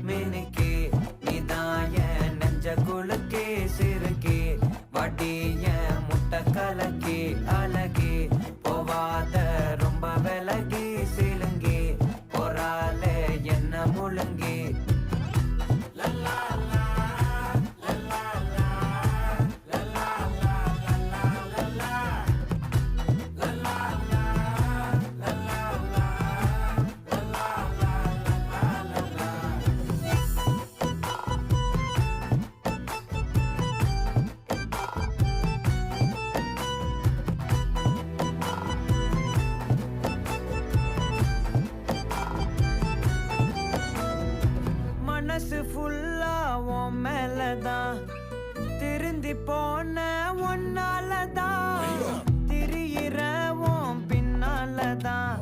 மினுக்கே நீதான் என் நெஞ்ச குலுக்கே சிறுக்கே வடிய முட்டை கலக்கே அழகே போவாத ரொம்ப விலகி சிலுங்கி போறாலே என்ன முழுங்கி மனசு ஃபுல்லா உன் மேலதான் திருந்தி போன ஒன்னாலதான் திரியிற உன் பின்னாலதான்